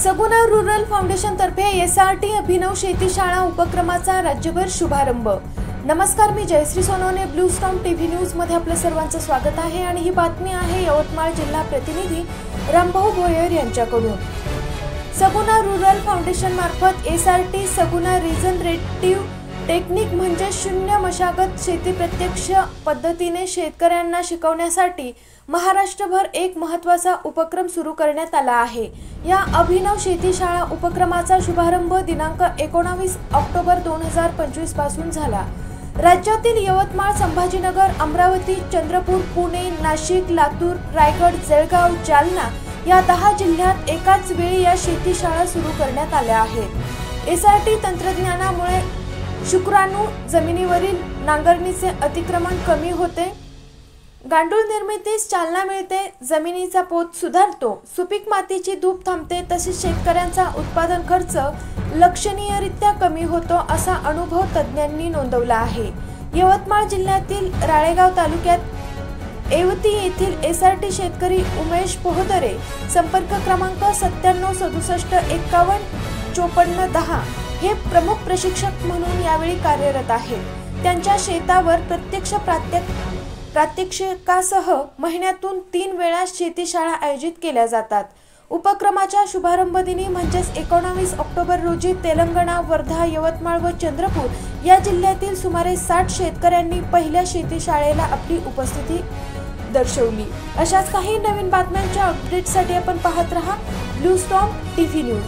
सगुना rural foundation तर्फे SRT अभिनव शेती शाळा उपक्रमाचा राज्यभर शुभारंभ। नमस्कार, मी Jayashree Sonawane, blue storm TV news मध्ये आपलं सर्वांचं स्वागत आहे आणि ही बातमी आहे यवतमाळ जिल्हा प्रतिनिधी रामभाऊ भोयर यांच्याकडून। सगुना रुरल फाउंडेशन मार्फत SRT सगुना रिजनरेटिव्ह टेक्निक म्हणजे शून्य मशागत शेती प्रत्यक्ष पद्धतीने शेतकऱ्यांना शिकवण्यासाठी महाराष्ट्रभर एक महत्त्वाचा उपक्रम सुरू करण्यात आला आहे। या अभिनव शेती शाळा उपक्रमाचा शुभारंभ दिनांक 19 ऑक्टोबर 2025 पासून झाला। राज्यातील यवतमाळ, संभाजीनगर, अमरावती, चंद्रपूर, पुणे, नाशिक, लातूर, रायगड, जळगाव, जालना या 10 जिल्ह्यात एकाच वेळी या शेती शाळा सुरू करण्यात आल्या आहेत। SRT तंत्रज्ञानामुळे शुक्राणू जमिनीवरील नांगरणीचे अतिक्रमण कमी होते, गांडूळ निर्मितीस चालना मिळते, जमिनीचा पोत सुधारतो, सुपीक मातीची धूप थांबते, तसेच शेतकऱ्यांचा उत्पादन खर्च लक्षणीयरित्या कमी होतो असा अनुभव तज्ञांनी नोंदवला आहे। यवतमाळ जिल्ह्यातील राळेगाव तालुक्यात येवती येथील SRT शेतकरी उमेश पोहदरे संपर्क क्रमांक 9767515410 हे प्रमुख प्रशिक्षक म्हणून यावेळी कार्यरत आहेत। त्यांच्या शेतावर प्रत्यक्ष प्रात्यक्षिकासह महिन्यातून 3 वेळा शेती शाळा आयोजित केल्या जातात। उपक्रमाच्या शुभारंभ दिनी म्हणजेच 19 ऑक्टोबर रोजी तेलंगणा, वर्धा, यवतमाळ व चंद्रपूर या जिल्ह्यातील सुमारे 60 शेतकऱ्यांनी पहिल्या शेती शाळेला आपली उपस्थिती दर्शवली। अशाच काही नवीन बातम्यांच्या अपडेटसाठी आपण पाहत रहा ब्लू स्टॉर्म टीव्ही न्यूज।